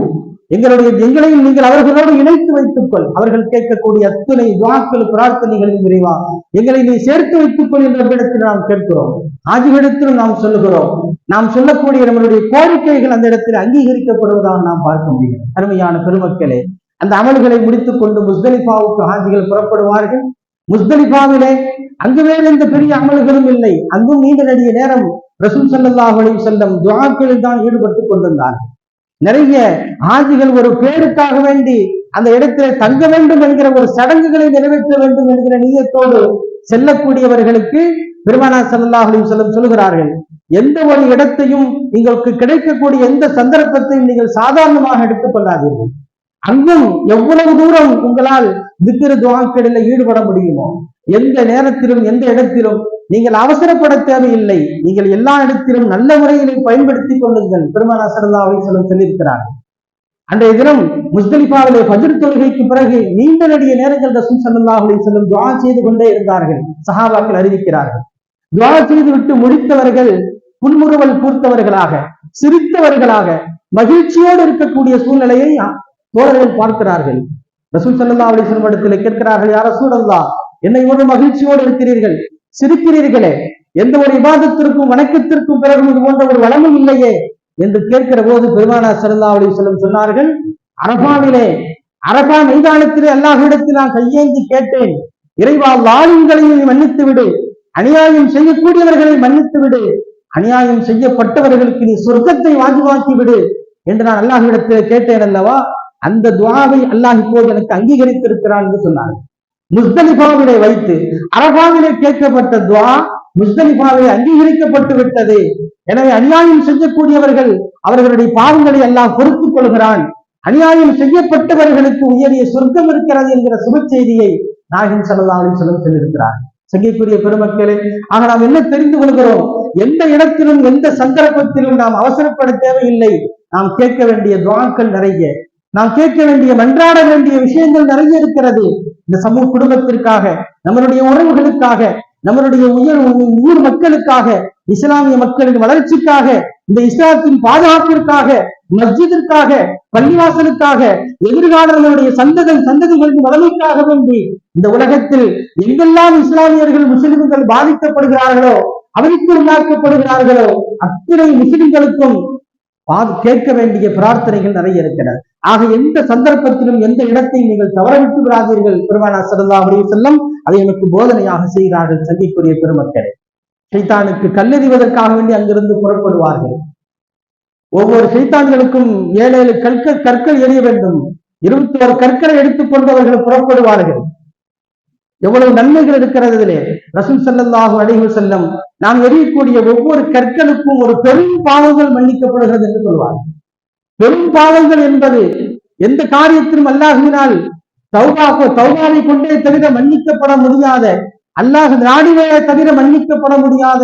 எங்களையும் நீங்கள் அவர்களோடு இணைத்து வைத்துக் கொள். அவர்கள் கேட்கக்கூடிய அத்துணை துஆக்கள் பிரார்த்தனைகளின் விரைவா எங்களை நீ சேர்த்து வைத்துக் கொள் என்ற இடத்தில் நாம் கேட்கிறோம். ஆஜிகளிடத்திலும் நாம் சொல்லுகிறோம். நாம் சொல்லக்கூடிய நம்மளுடைய கோரிக்கைகள் அந்த இடத்தில் அங்கீகரிக்கப்படுவதாக நாம் பார்க்க முடியும். அருமையான பெருமக்களே, அந்த அமல்களை முடித்துக் கொண்டு முஸ்தலிஃபாவுக்கு ஹாஜிகள் புறப்படுவார்கள். முஸ்தலிஃபாவிலே அங்கு வேறு எந்த பெரிய அமல்களும் இல்லை. அங்கும் நீண்ட நெடிய நேரம் ரசூல் ஸல்லல்லாஹு அலைஹி வஸல்லம் துஆக்களில் தான் ஈடுபட்டுக் கொண்டிருந்தார்கள். நிறைய ஹாஜிகள் ஒரு பேருக்காக வேண்டி அந்த இடத்திலே தங்க வேண்டும் என்கிற ஒரு சடங்குகளை நிறைவேற்ற வேண்டும் என்கிற நீயத்தோடு செல்லக்கூடியவர்களுக்கு பெருமானார் ஸல்லல்லாஹு அலைஹி வஸல்லம் சொல்கிறார்கள், எந்த ஒரு இடத்தையும் உங்களுக்கு கிடைக்கக்கூடிய எந்த சந்தர்ப்பத்தையும் நீங்கள் சாதாரணமாக எடுத்துக் கொள்ளாதீர்கள். அங்கும் எவ்வளவு தூரம் உங்களால் திக்ர் துஆக்களில் ஈடுபட முடியுமோ, எந்த நேரத்திலும் எந்த இடத்திலும் நீங்கள் அவசரப்பட தேவையில்லை. நீங்கள் எல்லா இடத்திலும் நல்ல முறையிலே பயன்படுத்திக் கொள்ளுங்கள். பெருமானார் ஸல்லல்லாஹு அலைஹி வஸல்லம் சொல்லியிருக்கிறார்கள். அன்றைய தினம் முஸ்தலிஃபாவிலே ஃபஜ்ர் தொழுகைக்கு பிறகு நீண்ட நெடிய நேரங்கள் ரசூல் ஸல்லல்லாஹு அலைஹி வஸல்லம் துஆ செய்து கொண்டே இருந்தார்கள். சஹாபாக்கள் அறிவிக்கிறார்கள், துஆ செய்து விட்டு முடித்தவர்கள் புன்முறுவல் பூர்த்தவர்களாக, சிரித்தவர்களாக, மகிழ்ச்சியோடு இருக்கக்கூடிய சூழ்நிலையை தோழர்கள் பார்க்கிறார்கள். ரசூல் ஸல்லல்லாஹு அலைஹி வஸல்லம் இடத்திலே கேட்கிறார்கள், யா ரசூலல்லாஹ், என்னை ஒரு மகிழ்ச்சியோடு இருக்கிறீர்கள், சிரிக்கிறீர்களே, எந்த ஒரு இபாதத்திற்கும் வணக்கத்திற்கும் பிறகு இது போன்ற ஒரு வளமும் இல்லையே என்று கேட்கிற போது பெருமானார் ஸல்லல்லாஹு அலைஹி வஸல்லம் சொன்னார்கள், அரபா மைதானத்திலே அல்லாஹ்விடத்தில் நான் கையேந்தி கேட்டேன், இறைவா லாலிம்களையும் மன்னித்து விடு, அநியாயம் செய்யக்கூடியவர்களை மன்னித்து விடு, அநியாயம் செய்யப்பட்டவர்களுக்கு நீ சொர்க்கத்தை வாஜிபாக்கி விடு என்று நான் அல்லாஹ்விடத்தில் கேட்டேன் அல்லவா, அந்த துஆவை அல்லாஹ் இப்போது எனக்கு அங்கீகரித்திருக்கிறான் என்று சொன்னார்கள். முஸ்தலிஃபாவிலே வைத்து அரபாவிலே கேட்கப்பட்ட துஆ முஸ்தலிஃபாவிலே அங்கீகரிக்கப்பட்டு விட்டது. எனவே அநியாயம் செய்யக்கூடியவர்கள் அவர்களுடைய பாவங்களை எல்லாம் பொறுத்துக் கொள்கிறான், அநியாயம் செய்யப்பட்டவர்களுக்கு உயரிய சொர்க்கம் இருக்கிறது என்கிற சுப செய்தியை நாயகம் ஸல்லல்லாஹு அலைஹி வஸல்லம் சொல்லியிருக்கிறார். சங்கைக்குரிய பெருமக்களே, ஆக நாம் என்ன தெரிந்து கொள்கிறோம்? எந்த இடத்திலும் எந்த சந்தர்ப்பத்திலும் நாம் அவசரப்பட தேவையில்லை. நாம் கேட்க வேண்டிய துஆக்கள் நிறைய, நாம் கேட்க வேண்டிய மன்றாட வேண்டிய விஷயங்கள் நிறைய இருக்கிறது. இந்த சமூக குடும்பத்திற்காக, நம்மளுடைய உறவுகளுக்காக, நம்மளுடைய ஊர் மக்களுக்காக, இஸ்லாமிய மக்களின் வளர்ச்சிக்காக, இந்த இஸ்லாத்தின் பாதுகாப்பிற்காக, மஸ்ஜிதிற்காக, பள்ளிவாசலுக்காக, எதிர்காலங்களுடைய சந்ததிகளின் வளமைக்காக வேண்டி இந்த உலகத்தில் எங்கெல்லாம் இஸ்லாமியர்கள் முஸ்லிம்கள் பாதிக்கப்படுகிறார்களோ, அவருக்கு உண்டாக்கப்படுகிறார்களோ, அத்தனை முஸ்லிம்களுக்கும் கேட்க வேண்டிய பிரார்த்தனைகள் நிறைய இருக்கிறது. ஆக எந்த சந்தர்ப்பத்திலும் எந்த இடத்தையும் நீங்கள் தவறவிட்டு விடாதீர்கள். பெருமானார் ஸல்லல்லாஹு அலைஹி வஸல்லம் அதை எனக்கு போதனையாக செய்கிறார்கள். சங்கிக்குரிய பெருமக்களே, ஷைத்தானுக்கு கல்லெறிவதற்காக வேண்டி அங்கிருந்து புறப்படுவார்கள். ஒவ்வொரு ஷைத்தான்களுக்கும் 7 கற்கள் எறிய வேண்டும். 21 கற்களை எடுத்துக் கொண்டு அவர்கள் புறப்படுவார்கள். எவ்வளவு நன்மைகள் இருக்கிறது இதிலே. ரசூல் ஸல்லல்லாஹு அலைஹி வஸல்லம் நாம் எறியக்கூடிய ஒவ்வொரு கற்களுக்கும் ஒரு பெரும் பாவங்கள் மன்னிக்கப்படுகிறது என்று சொல்வார். பெரும் பாவங்கள் என்பது எந்த காரியத்திலும் அல்லாஹ்வினால் தௌபாவை கொண்டே தவிர மன்னிக்கப்பட முடியாத, அல்லாஹ் நாடினே தவிர மன்னிக்கப்பட முடியாத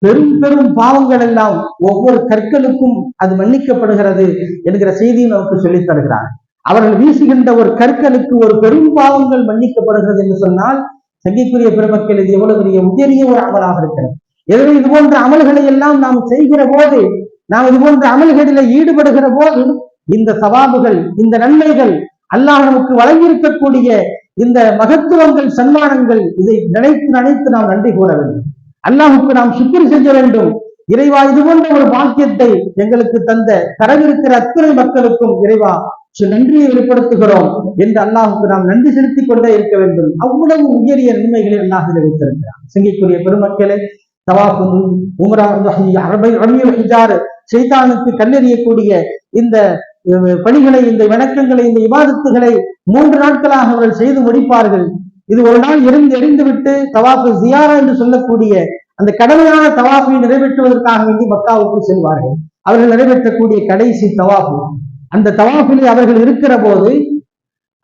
பெரும் பாவங்கள் எல்லாம் ஒவ்வொரு கற்களுக்கும் அது மன்னிக்கப்படுகிறது என்கிற செய்தியை நமக்கு சொல்லித் தருகிறார். அவர்கள் வீசுகின்ற ஒரு கற்களுக்கு ஒரு பெரும் பாவங்கள் மன்னிக்கப்படுகிறது என்று சொன்னால், சங்கிக்குரிய பெருமக்கள், இது எவ்வளவு பெரிய உயரிய ஒரு அமலாக இருக்கிறது. எனவே இது போன்ற அமல்களை எல்லாம் நாம் செய்கிற போது, நாம் இது போன்ற அமல்களில் ஈடுபடுகிற போது, இந்த சவாபுகள், இந்த நன்மைகள், அல்லாஹ் நமக்கு வழங்கியிருக்கக்கூடிய இந்த மகத்துவங்கள், சன்மானங்கள், இதை நினைத்து நாம் நன்றி கூற வேண்டும். அல்லாஹுக்கு நாம் சுக்ர் செய்ய வேண்டும். இறைவா, இது போன்ற ஒரு பாக்கியத்தை எங்களுக்கு தரவிருக்கிற அத்தனை மக்களுக்கும் இறைவா நன்றியை வெளிப்படுத்துகிறோம் என்று அல்லாஹுக்கு நாம் நன்றி செலுத்திக் கொண்டே இருக்க வேண்டும். அவ்வளவு உயரிய நன்மைகளை அல்லாஹ் வைத்திருக்கிறார். சங்கிக்குரிய பெருமக்களே, தவாஃப், உம்ரா, ஷைத்தானுக்கு கல்லெறியக்கூடிய இந்த பணிகளை, இந்த வணக்கங்களை, இந்த இபாதத்துகளை 3 நாட்களாக அவர்கள் செய்து முடிப்பார்கள். இது ஒரு நாள் எரிந்துவிட்டு தவாஃப் ஜியாரா என்று சொல்லக்கூடிய அந்த கடமையான தவாஃபை நிறைவேற்றுவதற்காக வேண்டி மக்காவுக்கு செல்வார்கள். அவர்கள் நிறைவேற்றக்கூடிய கடைசி தவாஃப். அந்த தவாஃபிலே அவர்கள் இருக்கிற போது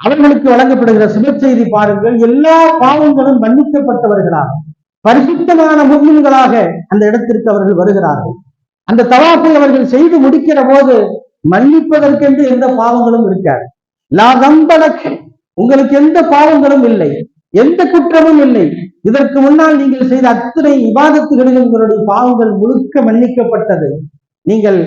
அவர்களுக்கு வழங்கப்படுகிற சுப செய்தி பாருங்கள். எல்லா பாவங்களும் மன்னிக்கப்பட்டவர்களாக, பரிசுத்தமான முஃமின்களாக அந்த இடத்திற்கு அவர்கள் வருகிறார்கள். அந்த தவாஃபை அவர்கள் செய்து முடிக்கிற போது மன்னிப்பதற்கென்று எந்த பாவங்களும் இருக்காது. லா தம்பலக், உங்களுக்கு எந்த பாவங்களும் இல்லை, எந்த குற்றமும் இல்லை. இதற்கு முன்னால் நீங்கள் செய்த அத்தனை இபாதத்துகளிலும் உங்களுடைய பாவங்கள் முழுக்க மன்னிக்கப்பட்டது. நீங்கள்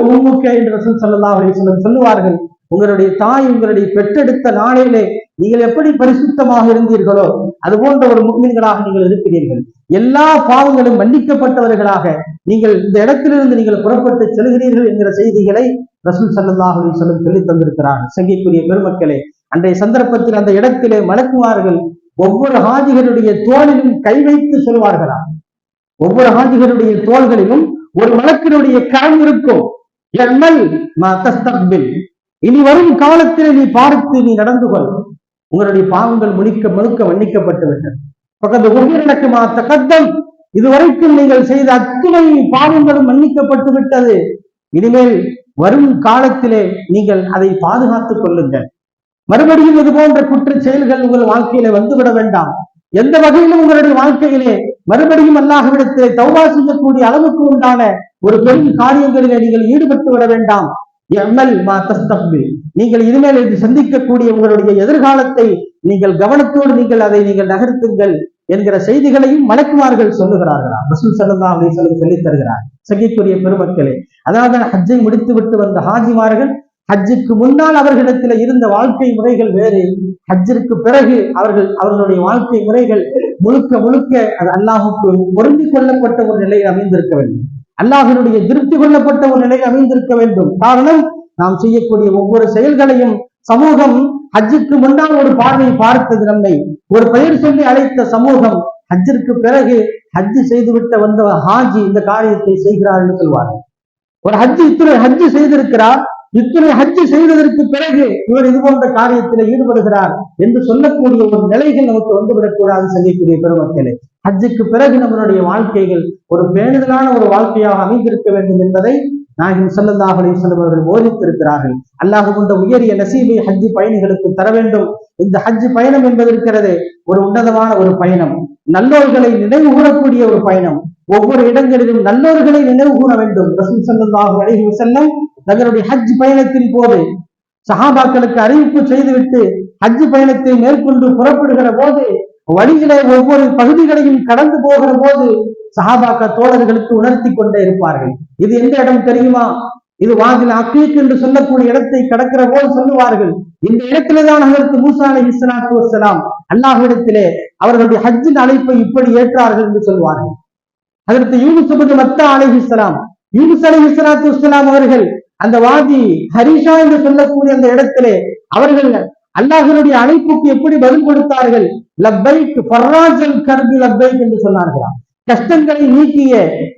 உம்முக்க என்று ரசூல் ஸல்லல்லாஹு அலைஹி வஸல்லம் சொல்லுவார்கள், உங்களுடைய தாய் உங்களுடைய பெற்றெடுத்த நாளிலே நீங்கள் எப்படி பரிசுத்தமாக இருந்தீர்களோ அது போன்ற ஒரு முஃமின்களாக நீங்கள் இருக்கிறீர்கள். எல்லா பாவங்களும் மன்னிக்கப்பட்டவர்களாக நீங்கள் இந்த இடத்திலிருந்து நீங்கள் புறப்பட்டு செல்கிறீர்கள் என்கிற செய்திகளை ரசூல் ஸல்லல்லாஹு அலைஹி வஸல்லம் சொல்லித் தந்திருக்கிறார்கள். சங்கிக்குரிய பெருமக்களே, அன்றைய சந்தர்ப்பத்தில் அந்த இடத்திலே மலக்குமார்கள் ஒவ்வொரு ஹாஜிகளுடைய தோளிலும் கை வைத்து சொல்வார்களாம். ஒவ்வொரு ஹாஜிகளுடைய தோள்களிலும் ஒரு மலக்கினுடைய கரம் இருக்கும். இனி வரும் காலத்தில் நீ பார்த்து நீ நடந்து கொள், உங்களுடைய பாவங்கள் முழுக்க மன்னிக்கப்பட்டு விட்டது. பக்கத்து உயிரிழக்கு மாத்தம், இதுவரைக்கும் நீங்கள் செய்த அத்துணை பாவங்களும் மன்னிக்கப்பட்டு விட்டது. இனிமேல் வரும் காலத்திலே நீங்கள் அதை பாதுகாத்துக் கொள்ளுங்கள். மறுபடியும் இது போன்ற குற்ற செயல்கள் உங்கள் வாழ்க்கையில வந்துவிட வேண்டாம். எந்த வகையிலும் உங்களுடைய வாழ்க்கையிலே மறுபடியும் அல்லாஹ்விடத்திலே தௌபா செய்யக்கூடிய அளவுக்கு உண்டான ஒரு பெரும் காரியங்களிலே நீங்கள் ஈடுபட்டு விட வேண்டாம். நீங்கள் இனிமேல் சந்திக்கக்கூடிய உங்களுடைய எதிர்காலத்தை நீங்கள் கவனத்தோடு நீங்கள் நகர்த்துங்கள் என்கிற செய்திகளையும் மலக்குமார்கள் சொல்லுகிறார்களாம். ரசூல் ஸல்லல்லாஹு அலைஹி வஸல்லம் சொல்லித் தருகிறார். சங்கிக்குரிய பெருமக்களே, அதாவது ஹஜ்ஜை முடித்து விட்டு வந்த ஹாஜிமார்கள் ஹஜ்ஜுக்கு முன்னால் அவர்களிடத்தில் இருந்த வாழ்க்கை முறைகள் வேறு, ஹஜ்ஜிற்கு பிறகு அவர்களுடைய வாழ்க்கை முறைகள் முழுக்க அது அல்லாஹுக்கு பொருந்திக் கொள்ளப்பட்ட ஒரு நிலையில் அமைந்திருக்க வேண்டும். அல்லாஹினுடைய திருப்தி கொள்ளப்பட்ட ஒரு நிலையில் அமைந்திருக்க வேண்டும். காரணம், நாம் செய்யக்கூடிய ஒவ்வொரு செயல்களையும் சமூகம் ஹஜ்ஜுக்கு முன்னால் ஒரு பார்வை பார்த்தது. நம்மை ஒரு பெயர் சொல்லி அழைத்த சமூகம் ஹஜ்ஜிற்கு பிறகு ஹஜ்ஜு செய்துவிட்ட வந்த ஹாஜி இந்த காரியத்தை செய்கிறார் என்று சொல்வார்கள். ஒரு இத்தனை ஹஜ்ஜு செய்திருக்கிறார், இத்தனை ஹஜ்ஜு செய்ததற்கு பிறகு இவர் இது போன்ற காரியத்தில் ஈடுபடுகிறார் என்று சொல்லக்கூடிய ஒரு நிலைகள் நமக்கு வந்துவிடக்கூடாது. செய்யக்கூடிய பெருமக்களே, ஹஜ்ஜுக்கு பிறகு நம்மளுடைய வாழ்க்கைகள் ஒரு பேணுதலான ஒரு வாழ்க்கையாக அமைந்திருக்க வேண்டும் என்பதை நாயகம் ஸல்லல்லாஹு அலைஹி வஸல்லம் அவர்கள் போதித்திருக்கிறார்கள். அல்லாஹ் கொண்ட உயரிய நசீபை ஹஜ்ஜு பயணிகளுக்கு தர வேண்டும். இந்த ஹஜ்ஜு பயணம் என்பது இருக்கிறது ஒரு உன்னதமான ஒரு பயணம், நல்லோர்களை நினைவு கூறக்கூடிய ஒரு பயணம். ஒவ்வொரு இடங்களிலும் நல்லோர்களை நினைவு கூற வேண்டும். ரசூல் ஸல்லல்லாஹு அலைஹி வஸல்லம் தங்களுடைய ஹஜ் பயணத்தின் போது சஹாபாக்களுக்கு அறிவிப்பு செய்துவிட்டு ஹஜ் பயணத்தை மேற்கொண்டு புறப்படுகிற போது வழியிலே ஒவ்வொரு பகுதிகளையும் கடந்து போகிற போது சஹாபாக்க தோழர்களுக்கு உணர்த்தி கொண்டே இருப்பார்கள். இது எந்த இடம் தெரியுமா? இது வாதில் அக்கீக் என்று சொல்லக்கூடிய இடத்தை கடக்கிற போது சொல்லுவார்கள், இந்த இடத்திலேதான் ஹஜ்ரத் மூசா அலைஹிஸ்ஸலாத்து வஸ்ஸலாம் அல்லாஹ்விடத்திலே அவர்களுடைய ஹஜ்ஜின் அழைப்பை இப்படி ஏற்றார்கள் என்று சொல்வார்கள். ஹஜ்ரத் யூனுஸ் இப்னு மத்தா அலைஹிஸ்ஸலாம், யூனுஸ் அலைஹிஸ்ஸலாத்து வஸ்ஸலாம் அவர்கள் அந்த வாதி ஹரிஷா என்று சொல்லக்கூடிய அந்த இடத்திலே அவர்கள் அல்லாஹ்வுடைய அழைப்புக்கு எப்படி பதில் கொடுத்தார்கள்? லப்பைக் ஃபர்ராஜல் கர்பி லப்பைக் என்று சொன்னார்களாம். கஷ்டங்களை நீக்கிய,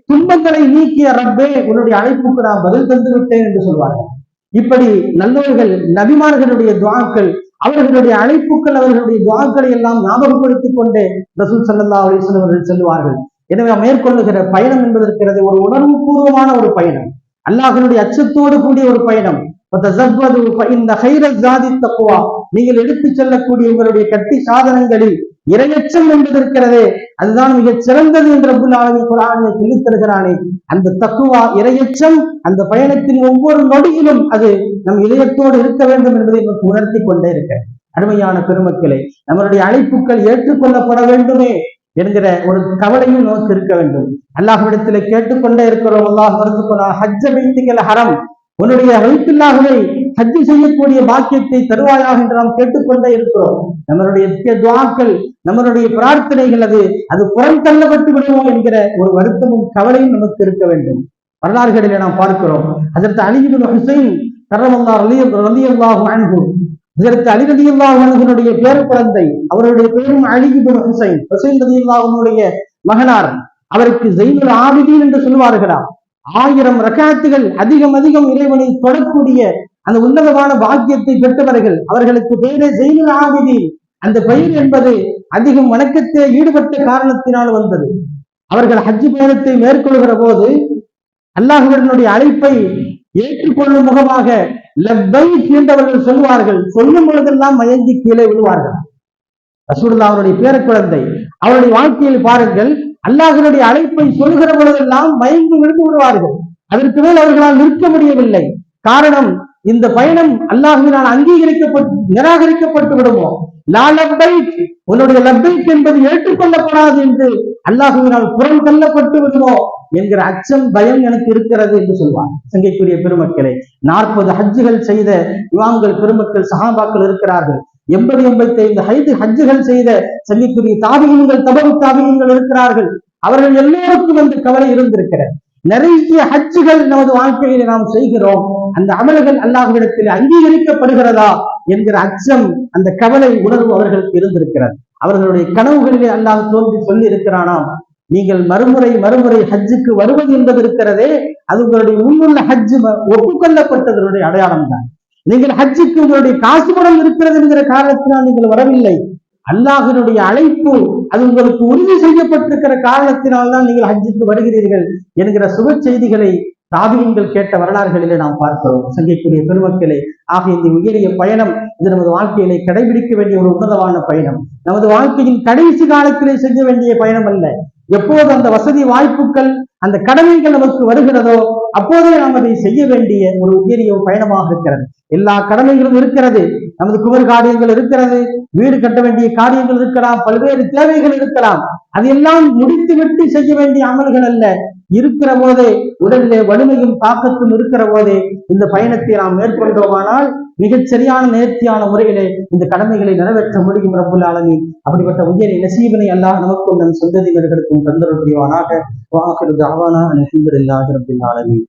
துன்பங்களை நீக்கிய ரப்பே, உன்னுடைய அழைப்புக்கு நான் பதில் தந்து விட்டேன் என்று சொல்வார்கள். இப்படி நல்லவர்கள் நபிமார்களுடைய துஆக்கள், அவர்களுடைய அழைப்புக்கள், அவர்களுடைய துஆக்களை எல்லாம் ஞாபகப்படுத்திக் கொண்டே ரசூல் ஸல்லல்லாஹு அலைஹி வஸல்லம் அவர்கள் சொல்வார்கள். எனவே மேற்கொள்ளுகிற பயணம் என்பது இருக்கிறது ஒரு உணர்வு பூர்வமான ஒரு பயணம், அல்லாஹ்வுடைய அச்சத்தோடு கூடிய ஒரு பயணம். நீங்கள் எடுத்துச் செல்லக்கூடிய உங்களுடைய கட்டி சாதனங்களில் இரையச்சம் என்பது இருக்கிறதே, அதுதான் மிகச் சிறந்தது என்று ரப்பல் ஆலமீன் குர்ஆனிலே சொல்லித் தருகிறானே. அந்த தக்குவா, இரையச்சம் அந்த பயணத்தின் ஒவ்வொரு நொடியிலும் அது நம் இதயத்தோடு இருக்க வேண்டும் என்பதை நமக்கு உணர்த்தி கொண்டே இருக்க. அருமையான பெருமக்களே, நம்மளுடைய அழைப்புகள் ஏற்றுக்கொள்ளப்பட வேண்டுமே என்கிற ஒரு கவலையும் நமக்கு இருக்க வேண்டும். அல்லாஹ்விடத்திலே கேட்டுக்கொண்டே இருக்கிறோம், அல்லாஹ் மறுத்துக்கொண்டா ஹஜ்ஜ பைத்திகல் ஹரம், உன்னுடைய வைத்துல்லாஹ்வை ஹஜ் செய்யக்கூடிய பாக்கியத்தை தருவாயாக என்று நாம் கேட்டுக்கொண்டே இருக்கிறோம். நம்மளுடைய துஆக்கள், நம்மளுடைய பிரார்த்தனைகள் அது புறம் தள்ளப்பட்டு விடுமோ என்கிற ஒரு வருத்தமும் கவலையும் நமக்கு இருக்க வேண்டும். வரலாறுகளிலே நாம் பார்க்கிறோம், ஹஜ்ரத் அலி இப்னு ஹுசைன் ரலியல்லாஹு அன்ஹு, ஹஜ்ரத் அலி ரலியல்லாஹு அன்ஹுவுடைய பேர குழந்தை, அவருடைய பேரும் அலி இப்னு ஹுசைன், ஹுசைன் ரலியல்லாஹு அன்ஹுவுடைய மகனார். அவருக்கு ஸைனுல் ஆபிதீன் என்று சொல்வார்களாம். 1000 ரக்காத்துகள் அதிகம் இறைவனை தொடக்கூடிய அந்த உன்னதமான பாக்கியத்தை பெற்றவர்கள். அவர்களுக்கு பேரே ஸைனுல் ஆபிதீன். அந்த பெயர் என்பது அதிகம் வணக்கத்தை ஈடுபட்ட காரணத்தினால் வந்தது. அவர்கள் ஹஜ் பயணத்தை மேற்கொள்கிற போது அல்லாஹ்வினுடைய அழைப்பை ஏற்றுக்கொள்ளும் முகமாக லப்பைக் என்றவர்கள் சொல்வார்கள். சொல்லும் பொழுதெல்லாம் மயங்கி கீழே விழுவார்கள். ரசூலுல்லாஹ் அவருடைய பேர குழந்தை, அவருடைய வாழ்க்கையில் பாருங்கள், அல்லாஹ்வுடைய அழைப்பை சொல்கிற பொழுதெல்லாம் மயங்கி விழுந்து விடுவார்கள். அதற்கு மேல் அவர்களால் நிற்க முடியவில்லை. காரணம், இந்த பயணம் அல்லாஹ்வினால் நிராகரிக்கப்பட்டு விடுமோ, லா லப்பைக், உன்னுடைய லப்பைக் என்பது ஏற்றுக்கொள்ளப்படாது என்று அல்லாஹ்வினால் புறம் தள்ளப்பட்டு விடுமோ என்கிற அச்சம், பயம் எனக்கு இருக்கிறது என்று சொல்வார். சங்கைக்குரிய பெருமக்களே, 40 ஹஜ்ஜுகள் செய்த இமாம்கள் பெருமக்கள் சஹாபாக்கள் இருக்கிறார்கள். 80-85 ஹஜ்ஜுகள் செய்த சங்கைக்குரிய தாபியீன்கள், தபு தாபியீன்கள் இருக்கிறார்கள். அவர்கள் எல்லோருக்கும் அந்த கவலை இருந்திருக்கிறது. நிறைய ஹஜ்ஜுகள் நமது வாழ்க்கையில நாம் செய்கிறோம், அந்த அமல்கள் அல்லாஹ்விடத்தில் அங்கீகரிக்கப்படுகிறதா என்கிற அச்சம், அந்த கவலை உணர்வு அவர்களுக்கு இருந்திருக்கிறது. அவர்களுடைய கனவுகளிலே அல்லாஹ் தோன்றி சொல்லி இருக்கிறானாம், நீங்கள் மறுமுறை ஹஜ்ஜுக்கு வருவது என்பது இருக்கிறதே, அது உங்களுடைய முன்னுள்ள ஹஜ்ஜு ஒப்புக்கொள்ளப்பட்டதனுடைய அடையாளம் தான். நீங்கள் ஹஜ்ஜுக்கு உங்களுடைய காசு பணம் இருக்கிறது என்கிற காரணத்தினால் நீங்கள் வரவில்லை. அல்லாஹ்வினுடைய அழைப்பு அது உங்களுக்கு உறுதி செய்யப்பட்டிருக்கிற காரணத்தினால் தான் நீங்கள் ஹஜ்ஜுக்கு வருகிறீர்கள் என்கிற சுப செய்திகளை தாபியீன்கள் கேட்ட வரலாறுகளிலே நாம் பார்க்கிறோம். சங்கைக்குரிய பெருமக்களே, ஆக இந்த உயரிய பயணம் இது நமது வாழ்க்கையிலே கடைபிடிக்க வேண்டிய ஒரு உன்னதமான பயணம். நமது வாழ்க்கையின் கடைசி காலத்திலே செய்ய வேண்டிய பயணம் அல்ல. எப்போது அந்த வசதி வாய்ப்புகள், அந்த கடமைகள் நமக்கு வருகிறதோ அப்போதே நாம் அதை செய்ய வேண்டிய ஒரு உயரிய பயணமாக இருக்கிறது. எல்லா கடமைகளும் இருக்கிறது, நமது குமர் காரியங்கள் இருக்கிறது, வீடு கட்ட வேண்டிய காரியங்கள் இருக்கலாம், பல்வேறு தேவைகள் இருக்கலாம். அதையெல்லாம் முடித்துவிட்டு செய்ய வேண்டிய அமல்கள் அல்ல. இருக்கிற போதே, உடலிலே வலிமையும் தாக்கத்தும் இருக்கிற போதே இந்த பயணத்தை நாம் மேற்கொண்டோமானால் மிகச் சரியான நேர்த்தியான முறையிலே இந்த கடமைகளை நிறைவேற்ற முடியும். ரப்பல் ஆலமீன் அப்படிப்பட்ட உயரிய நசீபினை அல்லாஹ் நமக்கும் நம் சொந்ததினர்களுக்கும் தந்தருள் புரிவானாக. வாஹிரு தஅவானா அல்ஹம்துலில்லாஹி ரப்பில் ஆலமீன்.